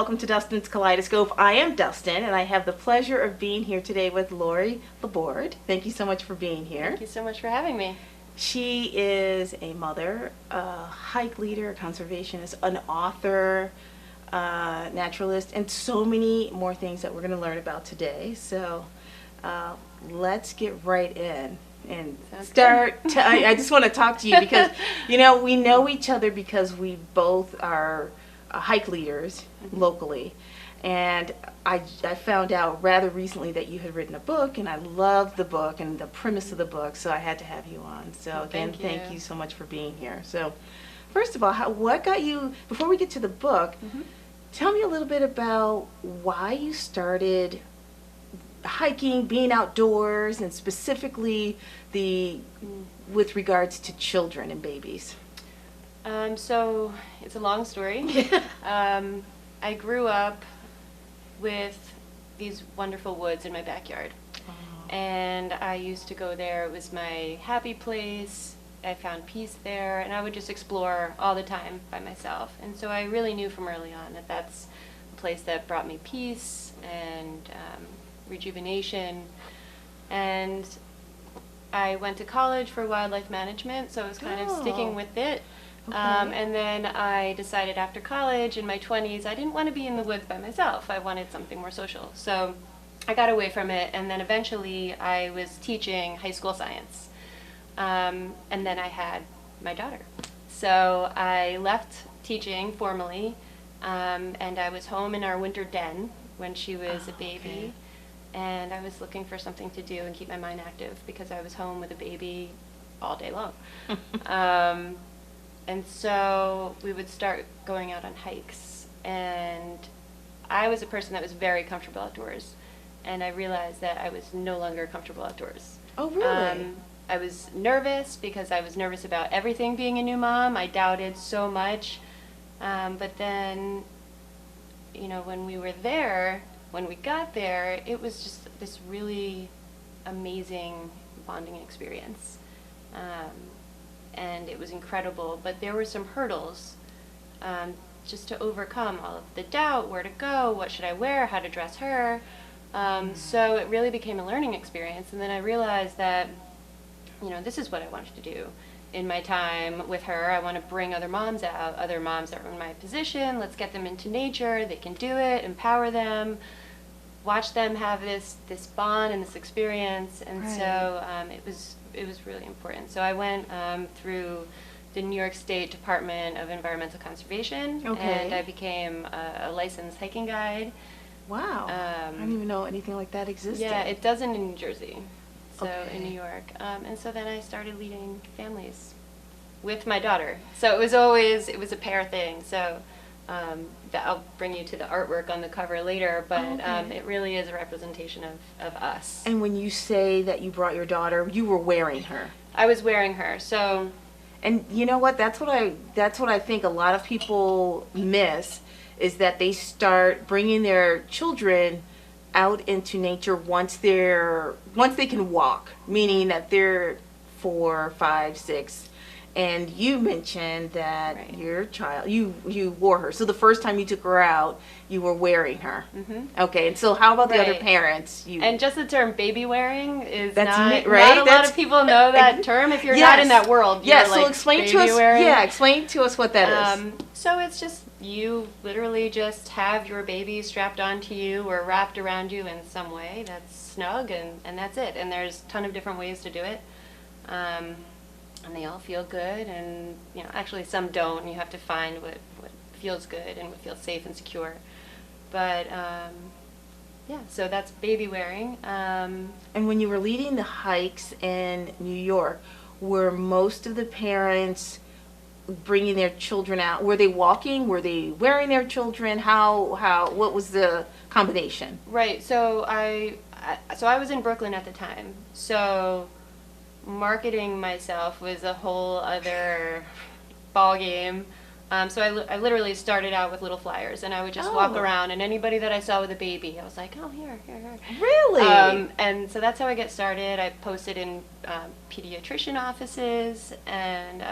welcome to Dustin's Kaleidoscope. I am Dustin, and I have the pleasure of being here today with Lori LaBorde. Thank you so much for being here. Thank you so much for having me. She is a mother, a hike leader, a conservationist, an author, naturalist, and so many more things that we're going to learn about today. So let's get right in and I just want to talk to you because, we know each other because we both are hike leaders locally. And I found out rather recently that you had written a book, and I loved the book and the premise of the book, so I had to have you on. So again, thank you so much for being here. So first of all, what got you, before we get to the book, tell me a little bit about why you started hiking, being outdoors, and specifically with regards to children and babies. So it's a long story. I grew up with these wonderful woods in my backyard. And I used to go there. It was my happy place. I found peace there, and I would just explore all the time by myself. And so I really knew from early on that that's a place that brought me peace and rejuvenation. And I went to college for wildlife management, so I was kind of sticking with it. Okay. And then I decided after college in my 20s I didn't want to be in the woods by myself. I wanted something more social. So I got away from it, and then eventually I was teaching high school science. And then I had my daughter. So I left teaching formally, and I was home in our winter den when she was a baby. And I was looking for something to do and keep my mind active because I was home with a baby all day long. And so we would start going out on hikes, and I was a person that was very comfortable outdoors, and I realized that I was no longer comfortable outdoors. Oh, really? I was nervous because I was nervous about everything being a new mom. I doubted so much. But then, when we got there, it was just this really amazing bonding experience. And it was incredible, but there were some hurdles just to overcome all of the doubt, where to go, what should I wear, how to dress her. So it really became a learning experience, and then I realized that, this is what I wanted to do in my time with her. I want to bring other moms out, other moms that are in my position. Let's get them into nature. They can do it, empower them, watch them have this bond and this experience. And so it was really important. So I went through the New York State Department of Environmental Conservation, and I became a licensed hiking guide. Wow. I didn't even know anything like that existed. Yeah, it doesn't in New Jersey, so in New York. And so then I started leading families with my daughter. So it was a pair thing. So I'll bring you to the artwork on the cover later, but it really is a representation of us. And when you say that you brought your daughter, you were wearing her. I was wearing her. So, and you know what? That's what I think a lot of people miss, is that they start bringing their children out into nature once they can walk, meaning that they're 4, 5, 6. And you mentioned that your child, you wore her. So the first time you took her out, you were wearing her. Okay, and so how about the other parents? And just the term baby-wearing is not a lot of people know that term. If you're not in that world, you're so explain to us. Yeah, explain to us what that is. So it's just, you literally just have your baby strapped onto you or wrapped around you in some way that's snug, and that's it. And there's a ton of different ways to do it. And they all feel good, and actually some don't, and you have to find what feels good and what feels safe and secure. But so that's baby wearing. And when you were leading the hikes in New York, were most of the parents bringing their children out? Were they walking? Were they wearing their children? What was the combination? Right. So I was in Brooklyn at the time. So marketing myself was a whole other ball game. So I literally started out with little flyers, and I would just walk around, and anybody that I saw with a baby, I was like, oh, here. Really? And so that's how I get started. I posted in pediatrician offices and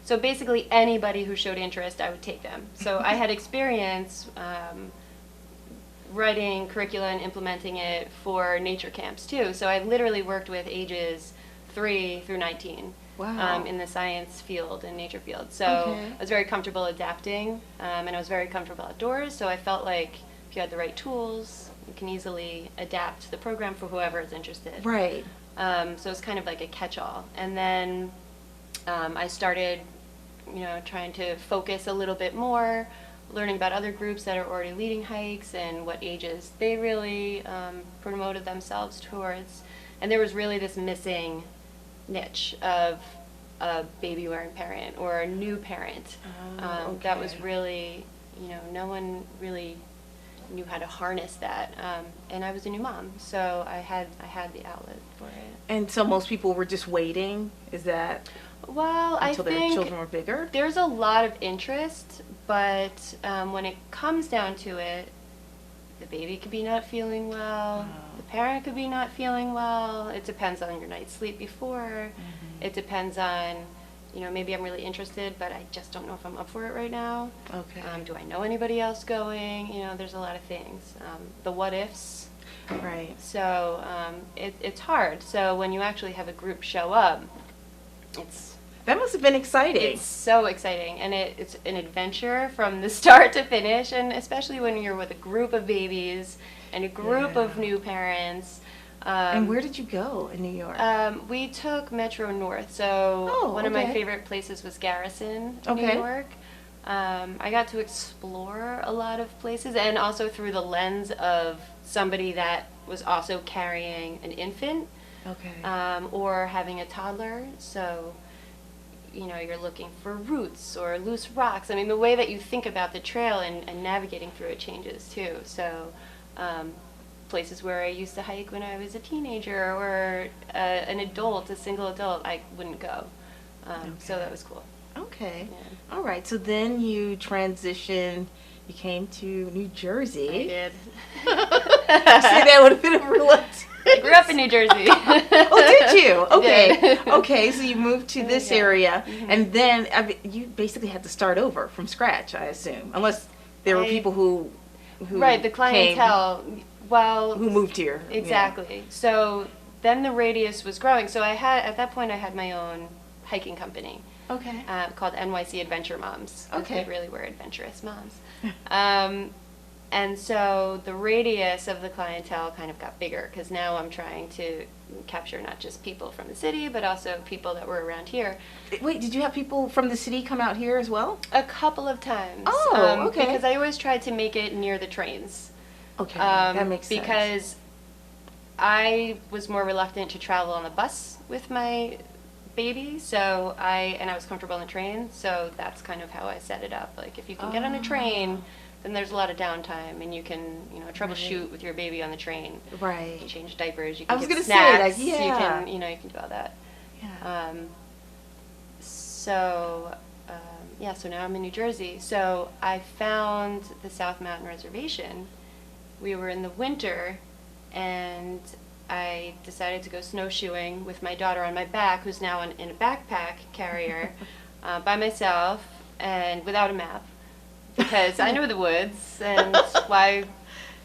So basically anybody who showed interest, I would take them. So I had experience writing curricula and implementing it for nature camps too. So I literally worked with ages 3 through 19. Wow. In the science field and nature field. So Okay. I was very comfortable adapting, and I was very comfortable outdoors. So I felt like if you had the right tools, you can easily adapt the program for whoever is interested. Right. So it's kind of like a catch-all. And then I started, trying to focus a little bit more, learning about other groups that are already leading hikes and what ages they really promoted themselves towards. And there was really this missing niche of a baby-wearing parent or a new parent. That was really, no one really knew how to harness that. And I was a new mom, so I had the outlet for it. And so most people were just waiting, is that Well, I until their think children were bigger? there's a lot of interest, but when it comes down to it, the baby could be not feeling well, the parent could be not feeling well. It depends on your night's sleep before. It depends on, maybe I'm really interested, but I just don't know if I'm up for it right now. Okay. Do I know anybody else going? There's a lot of things. The what ifs. Right. So it's hard. So when you actually have a group show up, That must have been exciting. it's so exciting, and it's an adventure from the start to finish, and especially when you're with a group of babies and a group of new parents. And where did you go in New York? We took Metro North, so one of my okay. favorite places was Garrison, Okay. New York. I got to explore a lot of places, and also through the lens of somebody that was also carrying an infant Okay. or having a toddler. So you're looking for roots or loose rocks. I mean, the way that you think about the trail and navigating through it changes too. So places where I used to hike when I was a teenager or an adult, a single adult, I wouldn't go. So that was cool. Okay. Yeah. All right. So then you transitioned. You came to New Jersey. I did. See, that would have been a reluctance. I grew up in New Jersey. Oh, did you? I Okay. did. Okay. So you moved to this Yeah. area, and then you basically had to start over from scratch, I assume, unless there were people who Right, the clientele. Well, who moved here. Yeah. exactly. So then the radius was growing. So at that point I had my own hiking company. Okay. Called NYC Adventure Moms. 'Cause Okay. we really were adventurous moms. And so the radius of the clientele kind of got bigger because now I'm trying to capture not just people from the city, but also people that were around here. Wait, did you have people from the city come out here as well? A couple of times. Oh, okay. Because I always tried to make it near the trains. Okay, that makes sense. Because I was more reluctant to travel on the bus with my baby, so I was comfortable on the train, so that's kind of how I set it up. Like if you can get on a train, then there's a lot of downtime, and you can troubleshoot with your baby on the train. Right. You can change diapers. You I can was get gonna say, snacks. like, yeah. You can you can do all that. Yeah. So now I'm in New Jersey. So I found the South Mountain Reservation. We were in the winter, and I decided to go snowshoeing with my daughter on my back, who's now in a backpack carrier, by myself and without a map, because I know the woods, and why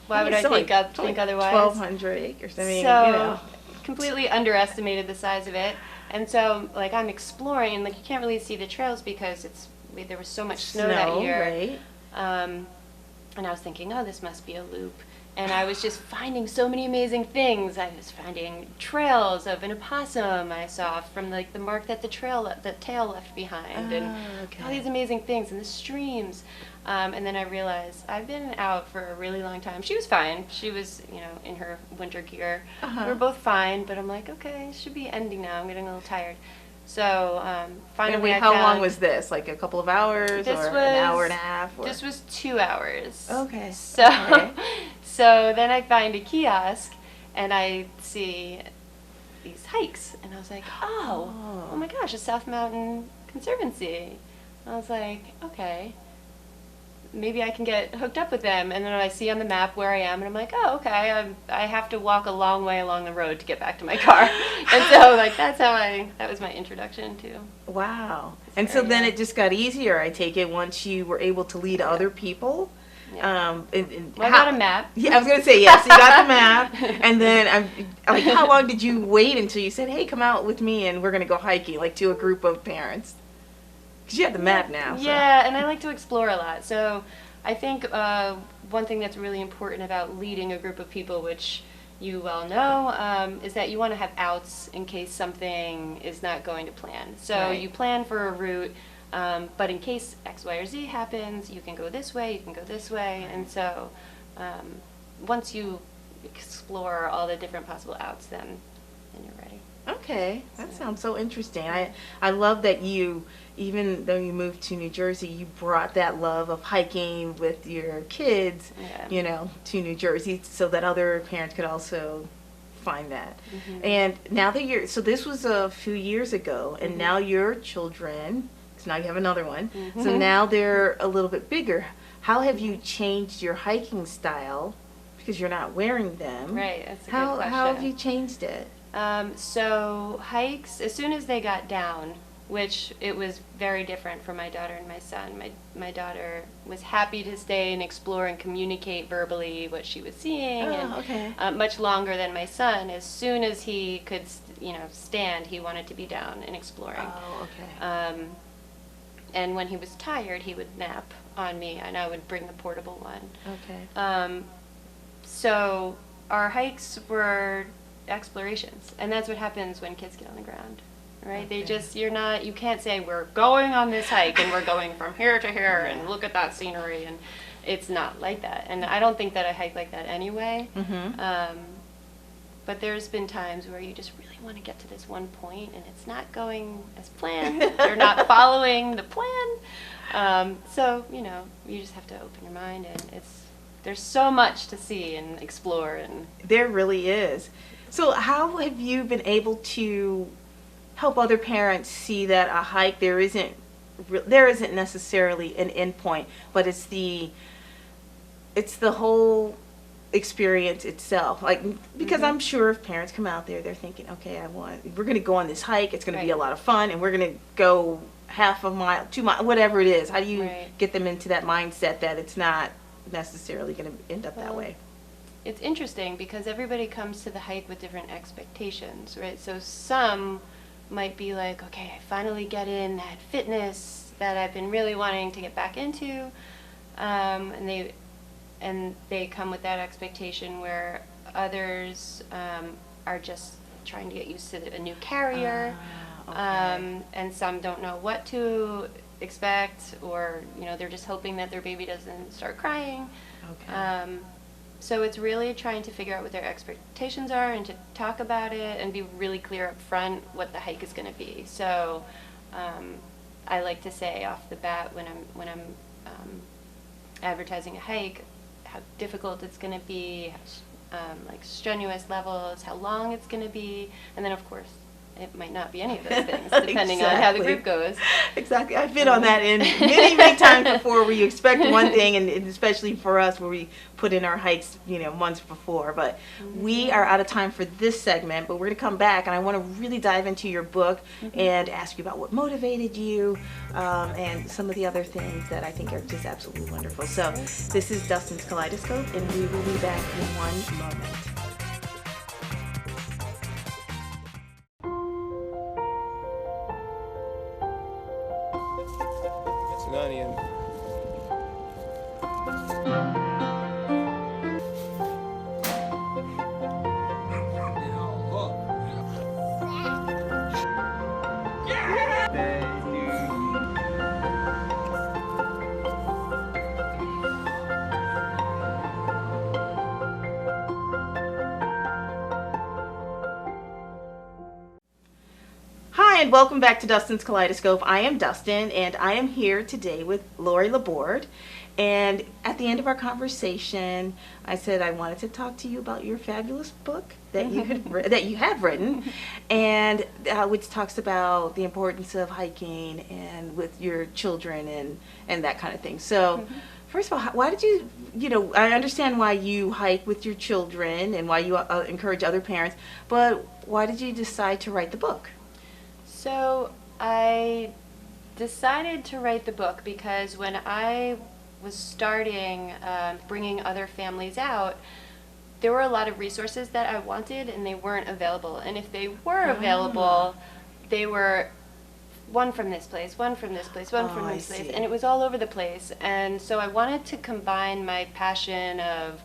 would I think otherwise? 1,200 acres. I mean, So completely underestimated the size of it, and so I'm exploring, and you can't really see the trails because there was so much snow that year. Right. And I was thinking, oh, this must be a loop. And I was just finding so many amazing things. I was finding trails of an opossum I saw from the mark that the tail left behind, and all these amazing things, and the streams. And then I realized I've been out for a really long time. She was fine. She was, in her winter gear. We were both fine, but I'm like, okay, it should be ending now. I'm getting a little tired. So finally, How long was this? Like a couple of hours, or an hour and a half? Or? This was 2 hours. Okay. So, Okay. so then I find a kiosk, and I see these hikes, and I was like, oh my gosh, a South Mountain Conservancy. I was like, okay, maybe I can get hooked up with them. And then I see on the map where I am, and I'm like, oh, okay, I have to walk a long way along the road to get back to my car. And so, like, that was my introduction to. Wow. And so then it just got easier, I take it, once you were able to lead other people. Yeah. I got a map. Yeah, I was going to say, yes, you got the map. And then, like, how long did you wait until you said, hey, come out with me and we're going to go hiking, like, to a group of parents? Because you have the map now. So. Yeah, and I like to explore a lot. So I think one thing that's really important about leading a group of people, which you well know, is that you want to have outs in case something is not going to plan. So you plan for a route, but in case X, Y, or Z happens, you can go this way, you can go this way. And so once you explore all the different possible outs, then you're ready. Okay, that sounds so interesting. I love that you, even though you moved to New Jersey, you brought that love of hiking with your kids, you know, to New Jersey so that other parents could also find that. Mm-hmm. And now that so this was a few years ago, and now your children, so now you have another one, so now they're a little bit bigger. How have you changed your hiking style? Because you're not wearing them. Right, that's a good question. How have you changed it? So hikes, as soon as they got down, which it was very different for my daughter and my son. My daughter was happy to stay and explore and communicate verbally what she was seeing, much longer than my son. As soon as he could, stand, he wanted to be down and exploring. Oh, okay. And when he was tired, he would nap on me, and I would bring the portable one. Okay. So our hikes were explorations, and that's what happens when kids get on the ground, right? Okay. You can't say we're going on this hike and we're going from here to here and look at that scenery, and it's not like that. And I don't think that I hike like that anyway. But there's been times where you just really want to get to this one point and it's not going as planned. You're not following the plan. So you just have to open your mind, and there's so much to see and explore. And there really is. So how have you been able to help other parents see that a hike, there isn't necessarily an end point, but it's the whole experience itself? Like, because I'm sure if parents come out there, they're thinking, okay, we're going to go on this hike, it's going to be a lot of fun, and we're going to go half a mile, 2 miles, whatever it is. How do you get them into that mindset that it's not necessarily going to end up that way? It's interesting because everybody comes to the hike with different expectations, right? So some might be like, okay, I finally get in that fitness that I've been really wanting to get back into, and they come with that expectation, where others are just trying to get used to a new carrier, and some don't know what to expect, or they're just hoping that their baby doesn't start crying. So it's really trying to figure out what their expectations are and to talk about it and be really clear up front what the hike is going to be. So I like to say off the bat when I'm advertising a hike, how difficult it's going to be, like strenuous levels, how long it's going to be, and then of course it might not be any of those things, depending on how the group goes. Exactly. I've been on that end many times before, where you expect one thing, and especially for us, where we put in our hikes, months before. But we are out of time for this segment, but we're going to come back, and I want to really dive into your book and ask you about what motivated you, and some of the other things that I think are just absolutely wonderful. So this is Dustin's Kaleidoscope, and we will be back in one moment. And welcome back to Dustin's Kaleidoscope. I am Dustin, and I am here today with Lori LaBorde. And at the end of our conversation, I said I wanted to talk to you about your fabulous book that you have written, and which talks about the importance of hiking and with your children and that kind of thing. So First of all, why did you, I understand why you hike with your children and why you encourage other parents, but why did you decide to write the book? So I decided to write the book because when I was starting bringing other families out, there were a lot of resources that I wanted and they weren't available. And if they were available, they were one from this place, one from this place, one from this place, and it was all over the place. And so I wanted to combine my passion of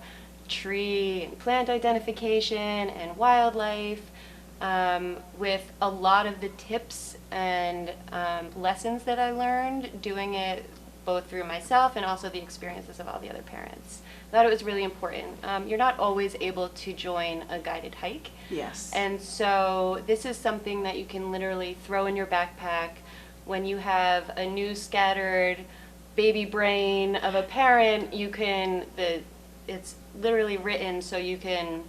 tree and plant identification and wildlife with a lot of the tips and lessons that I learned doing it both through myself and also the experiences of all the other parents. I thought it was really important. You're not always able to join a guided hike. Yes. And so this is something that you can literally throw in your backpack when you have a new scattered baby brain of a parent. It's literally written so you can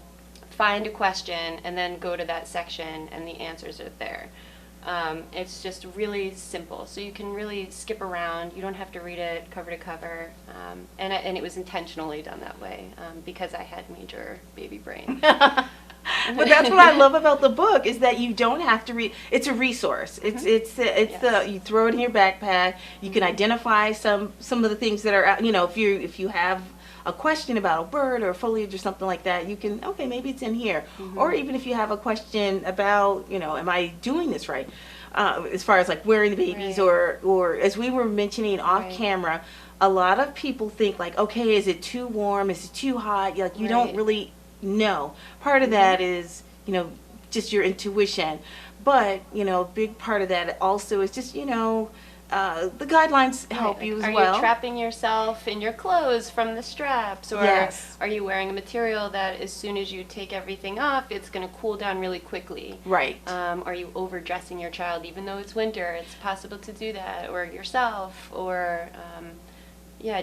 find a question and then go to that section and the answers are there. It's just really simple, so you can really skip around. You don't have to read it cover to cover, and it was intentionally done that way because I had major baby brain. But that's what I love about the book is that you don't have to read. It's a resource. It's you throw it in your backpack. You can identify some of the things that are out. If you have a question about a bird or foliage or something like that, you can, okay, maybe it's in here. Or even if you have a question about, am I doing this right? As far as like wearing the babies or as we were mentioning off camera, a lot of people think like, okay, is it too warm? Is it too hot? Like you don't really know. Part of that is, just your intuition. But, a big part of that also is just, the guidelines help you as well. Are you trapping yourself in your clothes from the straps? Or are you wearing a material that as soon as you take everything off, it's going to cool down really quickly? Right. Are you overdressing your child even though it's winter? It's possible to do that. Or yourself. Or,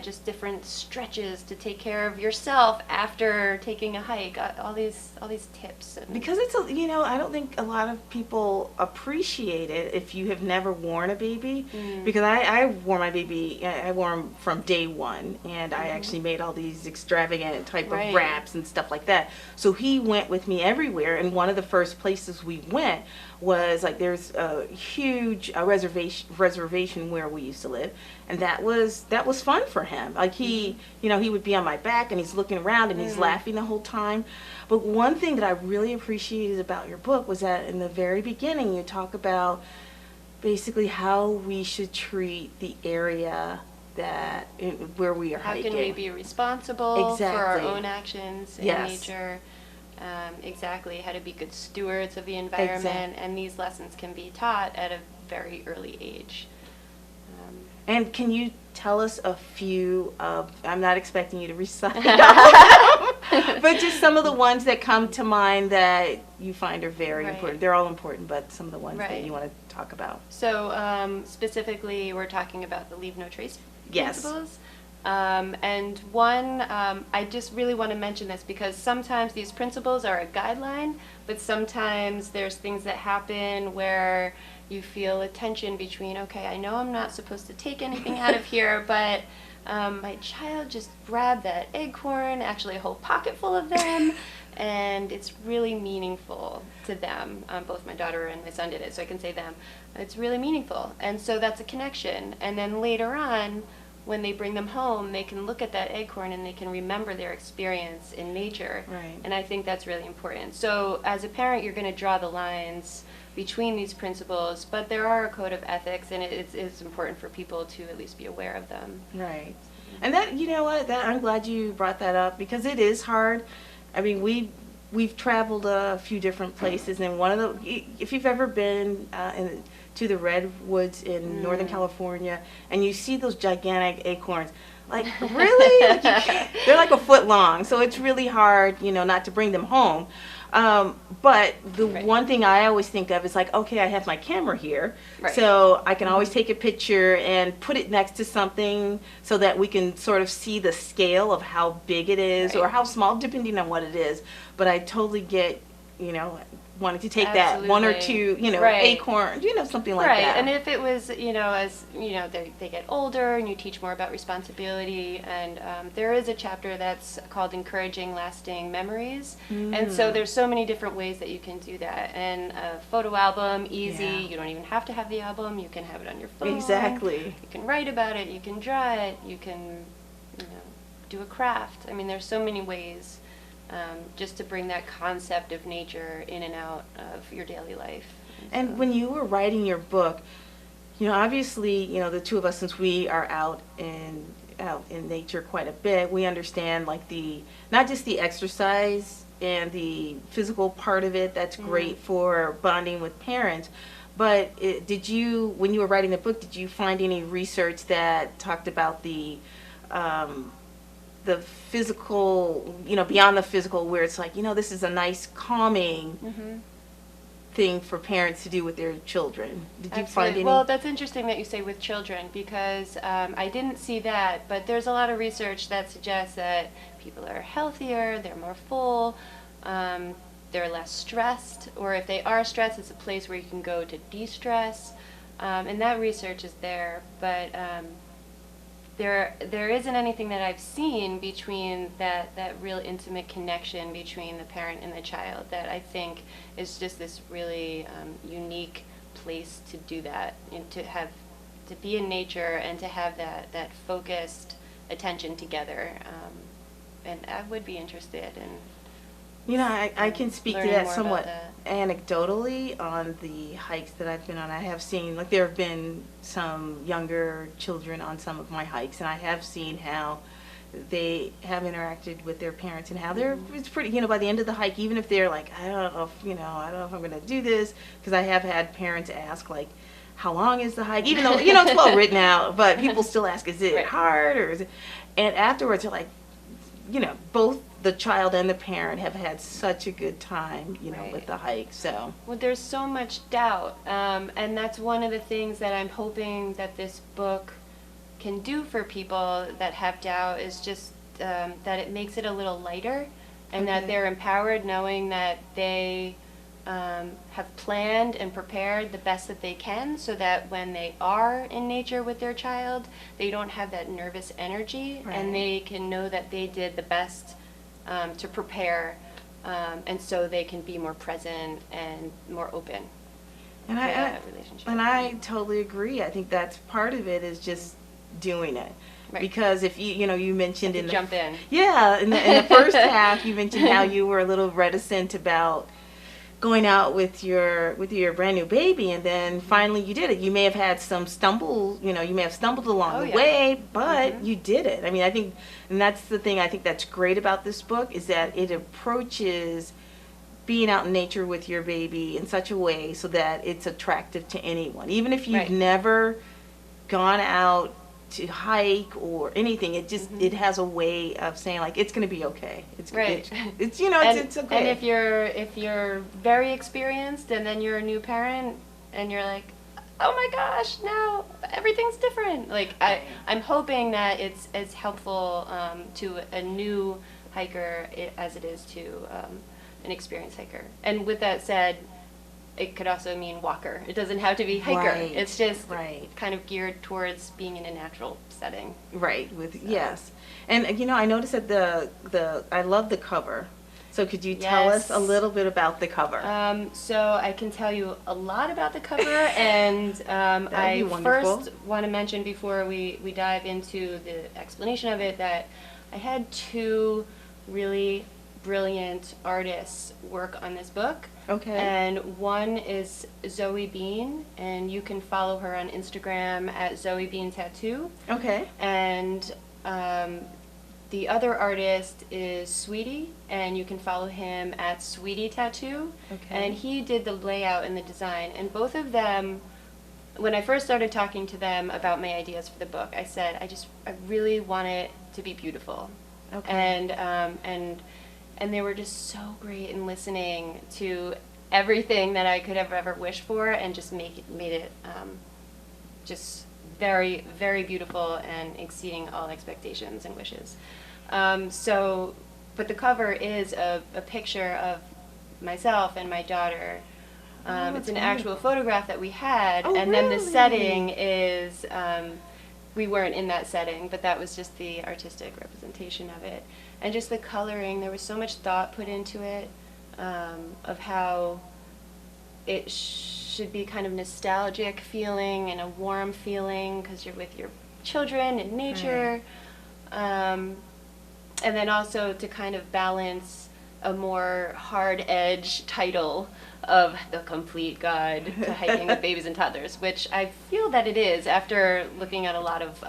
just different stretches to take care of yourself after taking a hike. All these tips. Because it's I don't think a lot of people appreciate it if you have never worn a baby. Because I wore my baby. I wore him from day one, and I actually made all these extravagant type of wraps and stuff like that. So he went with me everywhere. And one of the first places we went was like there's a huge reservation where we used to live, and that was fun for him. Like he would be on my back and he's looking around and he's laughing the whole time. But one thing that I really appreciated about your book was that in the very beginning you talk about basically how we should treat the area where we are hiking. How can we be responsible for our own actions in nature? Exactly, how to be good stewards of the environment, and these lessons can be taught at a very early age. And can you tell us a few of, I'm not expecting you to recite all of them, but just some of the ones that come to mind that you find are very important. They're all important, but some of the ones that you want to talk about. So specifically, we're talking about the leave no trace principles. And one, I just really want to mention this because sometimes these principles are a guideline, but sometimes there's things that happen where you feel a tension between, okay, I know I'm not supposed to take anything out of here, but my child just grabbed that acorn, actually a whole pocket full of them, and it's really meaningful to them. Both my daughter and my son did it, so I can say them. It's really meaningful, and so that's a connection. And then later on, when they bring them home, they can look at that acorn and they can remember their experience in nature. And I think that's really important. So as a parent, you're going to draw the lines between these principles, but there are a code of ethics, and it's important for people to at least be aware of them. Right. And that, I'm glad you brought that up because it is hard. I mean, we've traveled a few different places, and one of the, if you've ever been to the redwoods in Northern California, and you see those gigantic acorns, like really, they're like a foot long, so it's really hard, not to bring them home. But the one thing I always think of is like, okay, I have my camera here, so I can always take a picture and put it next to something so that we can sort of see the scale of how big it is or how small, depending on what it is. But I totally get wanting to take that one or two, Right. acorns, something like Right, that. and if it was, as they get older and you teach more about responsibility, and there is a chapter that's called Encouraging Lasting Memories, and so there's so many different ways that you can do that. And a photo album, easy. Yeah. You don't even have to have the album. You can have it on your phone. Exactly. You can write about it. You can draw it. You can, do a craft. I mean, there's so many ways. Just to bring that concept of nature in and out of your daily life. And when you were writing your book, obviously, the two of us, since we are out in nature quite a bit, we understand like not just the exercise and the physical part of it, that's great for bonding with parents, but when you were writing the book, did you find any research that talked about the physical, beyond the physical, where it's like, this is a nice calming thing for parents to do with their children? Did you find any? Well, that's interesting that you say with children, because I didn't see that, but there's a lot of research that suggests that people are healthier, they're more full, they're less stressed, or if they are stressed, it's a place where you can go to de-stress, and that research is there, but there isn't anything that I've seen between that real intimate connection between the parent and the child that I think is just this really unique place to do that, and to be in nature and to have that focused attention together. And I would be interested in I can speak to learning that more somewhat about anecdotally on the hikes that I've been on. I have seen, like, there have been some younger children on some of my hikes, and I have seen how they have interacted with their parents and how it's pretty, by the end of the hike, even if they're like, I don't know if I'm going to do this, because I have had parents ask, like, how long is the hike? Even though, it's well written out, but people still ask, is it Right. hard, or is it? And afterwards, they're like, both the child and the parent have had such a good time, Right. with the hike. So, Well, there's so much doubt, and that's one of the things that I'm hoping that this book can do for people that have doubt, is just that it makes it a little lighter, and that they're empowered knowing that they have planned and prepared the best that they can, so that when they are in nature with their child, they don't have that nervous energy, Right. and they can know that they did the best to prepare, and so they can be more present and more open and to I that relationship. and I totally agree. I think that's part of it, is just doing it. Right. Because if you mentioned To jump in. Yeah, in the first half, you mentioned how you were a little reticent about going out with your brand new baby, and then finally you did it. You may have had some stumbles, you may have stumbled along the way, but you did it. I mean, I think, and that's the thing I think that's great about this book, is that it approaches being out in nature with your baby in such a way so that it's attractive to anyone. Even if you've Right. never gone out to hike or anything, it just it has a way of saying, like, it's going to be okay. It's Right. it's And okay. and if you're very experienced and then you're a new parent and you're like, oh my gosh, now everything's different. Like, I'm hoping that it's as helpful to a new hiker as it is to an experienced hiker. And with that said, it could also mean walker. It doesn't have to be hiker. Right, It's just right. kind of geared towards being in a natural setting. Right, yes. And I noticed that I love the cover. So could you tell us Yes. a little bit about the cover? So I can tell you a lot about the cover, and I be wonderful. first want to mention, before we dive into the explanation of it, that I had two really brilliant artists work on this book. Okay. And one is Zoe Bean, and you can follow her on Instagram at Zoe Bean Tattoo. Okay. And the other artist is Sweetie, and you can follow him at Sweetie Tattoo. Okay. And he did the layout and the design. And both of them, when I first started talking to them about my ideas for the book, I said, I really want it to be beautiful. Okay. And they were just so great in listening to everything that I could have ever wished for, and just made it just very, very beautiful and exceeding all expectations and wishes. But the cover is a picture of myself and my daughter. It's that's an actual photograph that we had, Oh, and then the really? setting is, we weren't in that setting, but that was just the artistic representation of it. And just the coloring, there was so much thought put into it, of how it should be kind of nostalgic feeling and a warm feeling because you're with your children and nature. And then also to kind of balance a more hard edge title of The Complete Guide to Hiking with Babies and Toddlers, which I feel that it is after looking at a lot of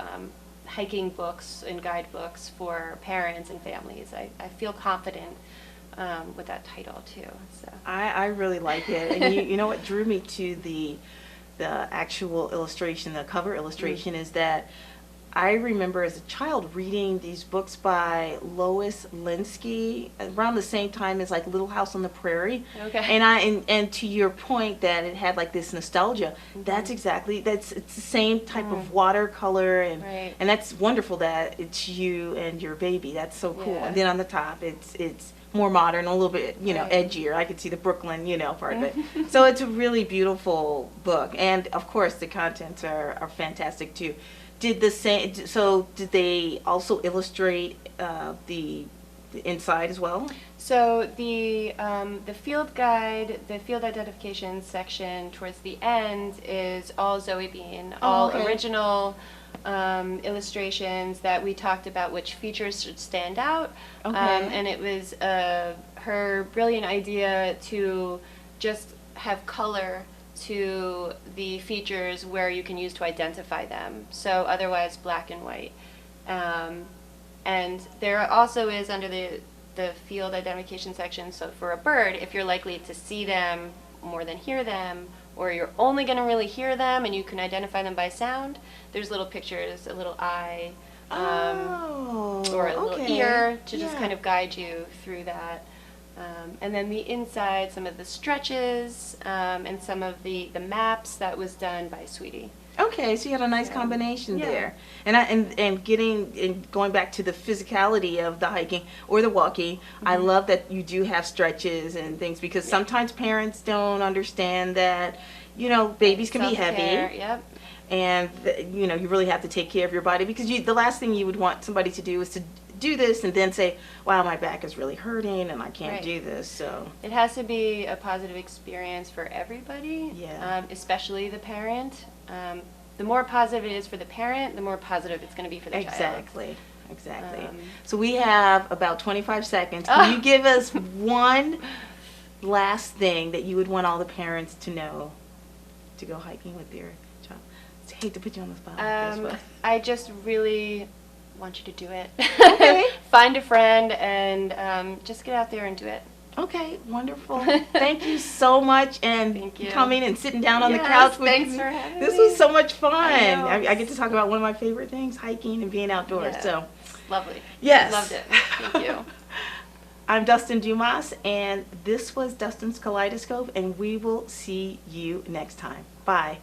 hiking books and guidebooks for parents and families. I feel confident with that title too. So I really like it, and you know what drew me to the actual illustration, the cover illustration, is that I remember as a child reading these books by Lois Linsky around the same time as like Little House on the Prairie. Okay. And to your point that it had like this nostalgia, it's the same type of watercolor, and that's wonderful that it's you and your baby. That's so cool. Yeah. And then on the top it's more modern, a little bit, edgier. I could see the Brooklyn, part of it. So it's a really beautiful book, and of course the contents are fantastic too. Did they also illustrate the inside as well? So the field guide, the field identification section towards the end is all Zoe Bean, all original illustrations that we talked about which features should stand out. And it was her brilliant idea to just have color to the features where you can use to identify them. So otherwise black and white. And there also is under the field identification section, so for a bird, if you're likely to see them more than hear them, or you're only going to really hear them and you can identify them by sound, there's little pictures, a little eye, or a little ear to just kind of guide you through that. And then the inside, some of the stretches, and some of the maps that was done by Sweetie. Okay, so you had a nice combination there, and going back to the physicality of the hiking or the walking. I love that you do have stretches and things, because sometimes parents don't understand that babies can be heavy. Yep. And you really have to take care of your body, because the last thing you would want somebody to do is to do this and then say, wow, my back is really hurting and I can't do this. So it has to be a positive experience for everybody, especially the parent. The more positive it is for the parent, the more positive it's going to be for the child. Exactly. So we have about 25 seconds. Can you give us one last thing that you would want all the parents to know to go hiking with their child? I hate to put you on the spot. I just really want you to do it. Okay. Find a friend and just get out there and do it. Okay, wonderful. Thank you so much, and coming and sitting down on the couch with thanks me. for having This me. was so much fun. I I get to talk about one of my favorite things, hiking and being outdoors. So lovely. Yes. Loved it. Thank you. I'm Dustin Dumas, and this was Dustin's Kaleidoscope, and we will see you next time. Bye.